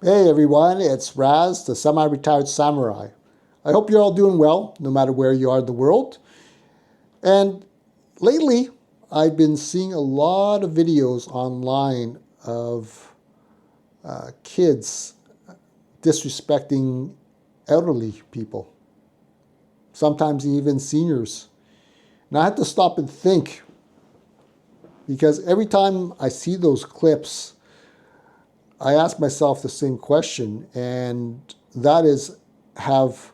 Hey everyone, it's Raz, the semi-retired samurai. I hope you're all doing well, no matter where you are in the world. And lately, I've been seeing a lot of videos online of kids disrespecting elderly people, sometimes even seniors. And I had to stop and think because every time I see those clips, I ask myself the same question, and that is, have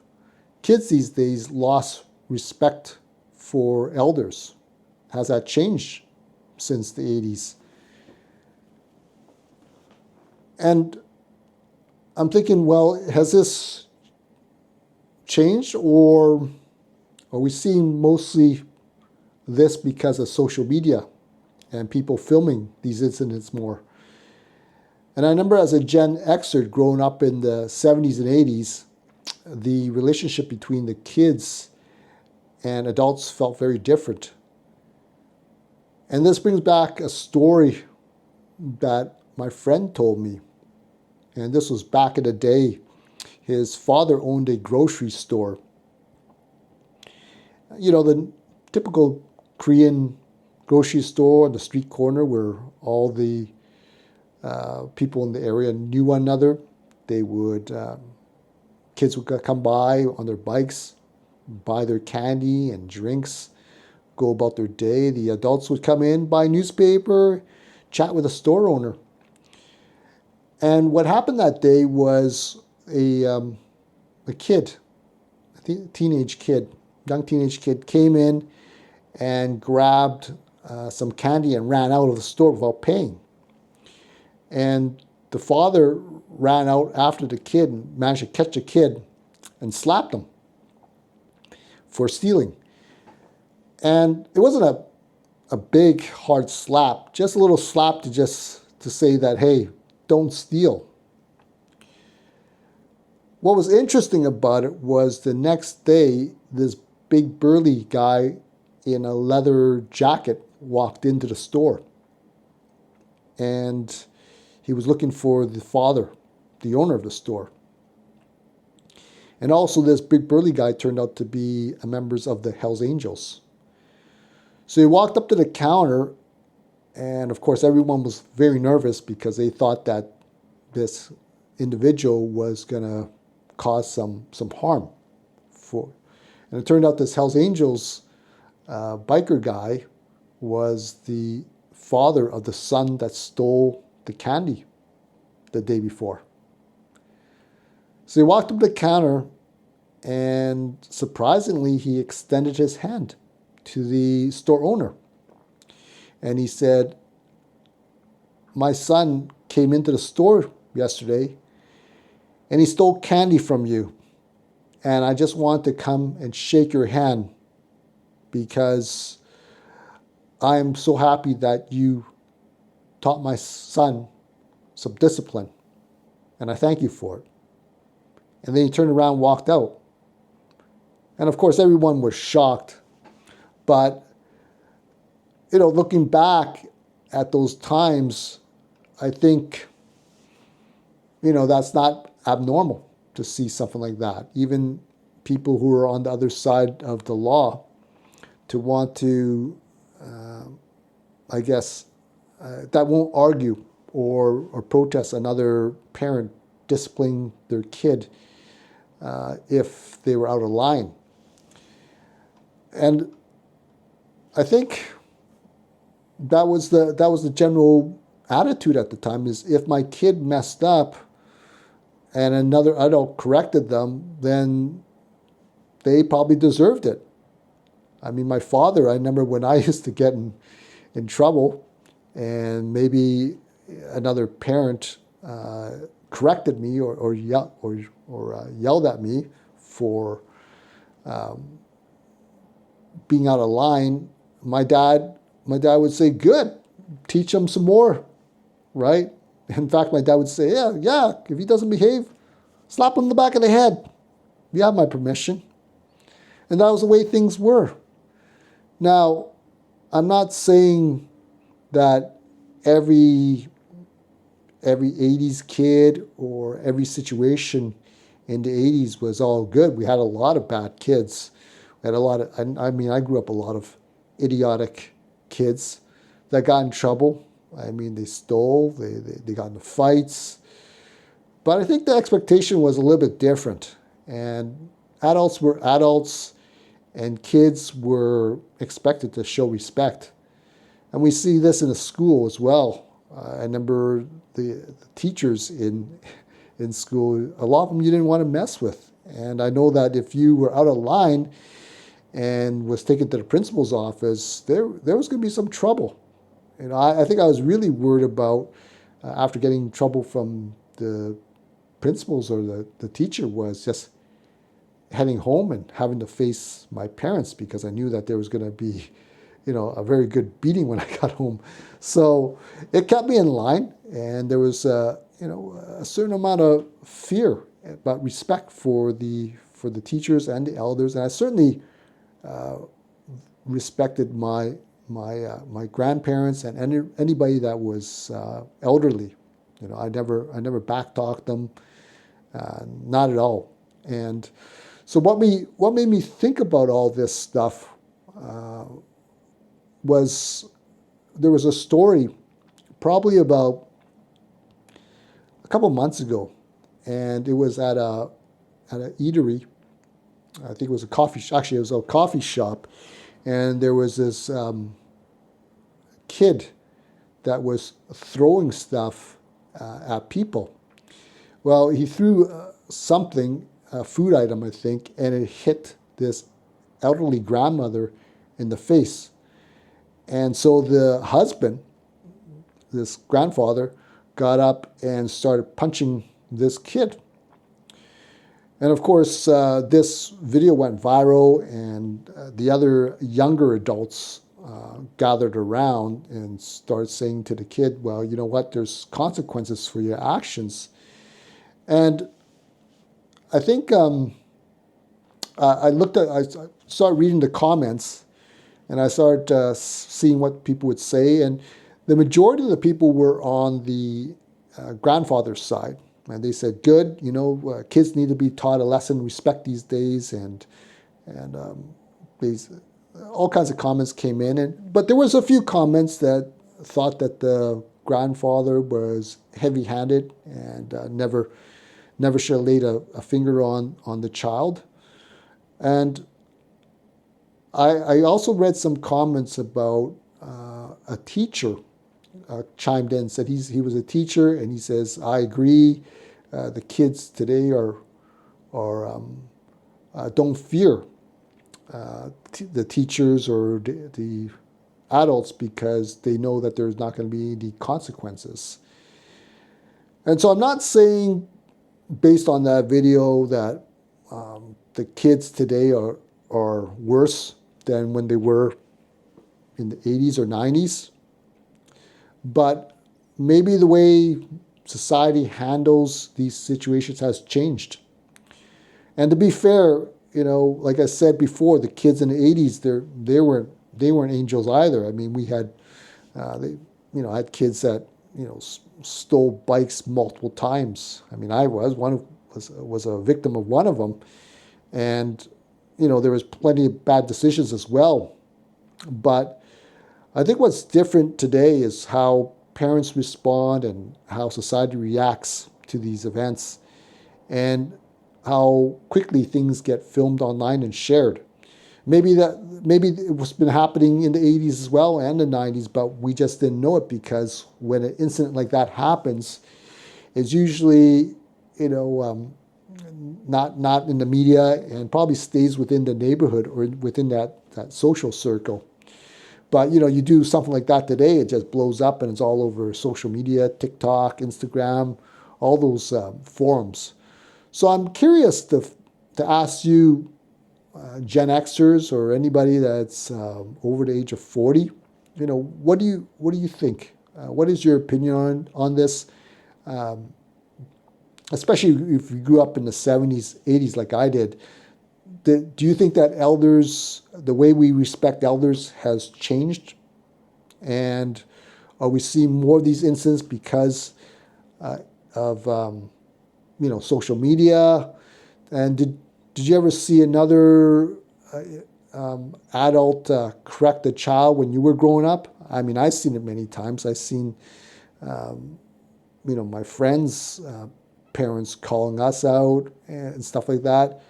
kids these days lost respect for elders? Has that changed since the 80s? And I'm thinking, well, has this changed, or are we seeing mostly this because of social media and people filming these incidents more? And I remember as a Gen Xer growing up in the 70s and 80s, the relationship between the kids and adults felt very different. And this brings back a story that my friend told me. And this was back in the day. His father owned a grocery store. You know, the typical Korean grocery store on the street corner where all the people in the area knew one another. They would, kids would come by on their bikes, buy their candy and drinks, go about their day. The adults would come in, buy a newspaper, chat with the store owner. And what happened that day was a kid, young teenage kid came in and grabbed some candy and ran out of the store without paying. And the father ran out after the kid and managed to catch the kid and slapped him for stealing. And it wasn't a big, hard slap, just a little slap to say that, hey, don't steal. What was interesting about it was the next day, this big burly guy in a leather jacket walked into the store. And he was looking for the father, the owner of the store. And also this big burly guy turned out to be a member of the Hells Angels. So he walked up to the counter, and of course everyone was very nervous because they thought that this individual was going to cause some harm. And it turned out this Hells Angels biker guy was the father of the son that stole the candy the day before. So he walked up to the counter, and surprisingly, he extended his hand to the store owner. And he said, my son came into the store yesterday and he stole candy from you. And I just want to come and shake your hand because I'm so happy that you taught my son some discipline. And I thank you for it. And then he turned around and walked out. And of course, everyone was shocked. But, you know, looking back at those times, I think, you know, that's not abnormal to see something like that. Even people who are on the other side of the law to want to, that won't argue or protest another parent disciplining their kid if they were out of line. And I think that was the general attitude at the time, is if my kid messed up and another adult corrected them, then they probably deserved it. I mean, my father, I remember when I used to get in trouble and maybe another parent corrected me or yelled at me for being out of line, my dad would say, good, teach him some more, right? In fact, my dad would say, yeah, if he doesn't behave, slap him in the back of the head. You have my permission. And that was the way things were. Now, I'm not saying that every every 80s kid or every situation in the 80s was all good. We had a lot of bad kids. We had a lot of, I mean, I grew up a lot of idiotic kids that got in trouble. I mean, they stole, they got into fights. But I think the expectation was a little bit different. And adults were adults, and kids were expected to show respect. And we see this in the school as well. I remember the teachers in school, a lot of them you didn't want to mess with. And I know that if you were out of line and was taken to the principal's office, there was going to be some trouble. You know, I think I was really worried about, after getting in trouble from the principals or the teacher, was just heading home and having to face my parents, because I knew that there was going to be, you know, a very good beating when I got home. So it kept me in line, and there was, you know, a certain amount of fear, but respect for the teachers and the elders, and I certainly respected my grandparents and anybody that was elderly. You know, I never backtalked them, not at all. And so what made me think about all this stuff was, there was a story probably about a couple months ago, and it was at an eatery. I think it was a coffee. Actually, it was a coffee shop, and there was this kid that was throwing stuff at people. Well, he threw something, a food item, I think, and it hit this elderly grandmother in the face. And so the husband, this grandfather, got up and started punching this kid. And of course, this video went viral, and the other younger adults gathered around and started saying to the kid, well, you know what, there's consequences for your actions. And I think I started reading the comments, and I started seeing what people would say. And the majority of the people were on the grandfather's side. And they said, good, you know, kids need to be taught a lesson, respect these days. And these, all kinds of comments came in. But there was a few comments that thought that the grandfather was heavy-handed and never should have laid a finger on the child. And I also read some comments about a teacher chimed in, said he was a teacher, and he says, I agree, the kids today are don't fear the teachers or the adults, because they know that there's not going to be any consequences. And so I'm not saying, based on that video, that the kids today are worse than when they were in the 80s or 90s. But maybe the way society handles these situations has changed. And to be fair, you know, like I said before, the kids in the 80s, they weren't angels either. I mean, we had had kids that, you know, stole bikes multiple times. I mean, I was a victim of one of them, and you know, there was plenty of bad decisions as well. But I think what's different today is how parents respond and how society reacts to these events, and how quickly things get filmed online and shared. Maybe it was been happening in the 80s as well and the 90s, but we just didn't know it, because when an incident like that happens, it's usually, you know, not in the media, and probably stays within the neighborhood or within that social circle. But, you know, you do something like that today, it just blows up and it's all over social media, TikTok, Instagram, all those forums. So I'm curious to ask you, Gen Xers or anybody that's over the age of 40, you know, what do you think? What is your opinion on this? Especially if you grew up in the 70s, 80s like I did. Do you think that the way we respect elders has changed? And are we seeing more of these incidents because social media. And did you ever see another adult correct a child when you were growing up? I mean, I've seen it many times. I've seen, my friends' parents calling us out and stuff like that.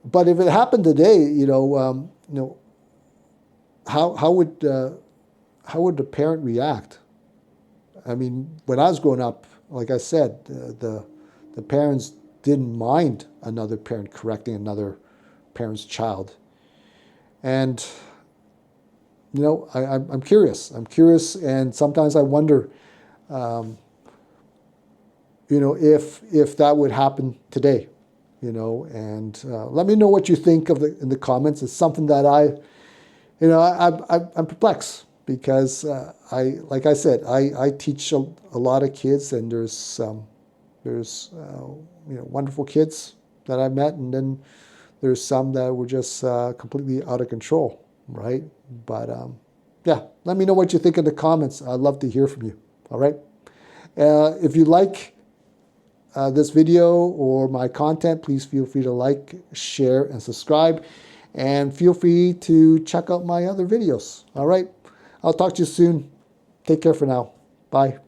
But if it happened today, how would the parent react? I mean, when I was growing up, like I said, the parents didn't mind another parent correcting another parent's child. And I'm curious. I'm curious, and sometimes I wonder, if that would happen today. And let me know what you think in the comments. It's something that I'm perplexed because like I said, I teach a lot of kids, and there's wonderful kids that I met, and then there's some that were just completely out of control, right? But yeah, let me know what you think in the comments. I'd love to hear from you. All right. If you like this video or my content, please feel free to like, share, and subscribe. And feel free to check out my other videos. All right. I'll talk to you soon. Take care for now. Bye.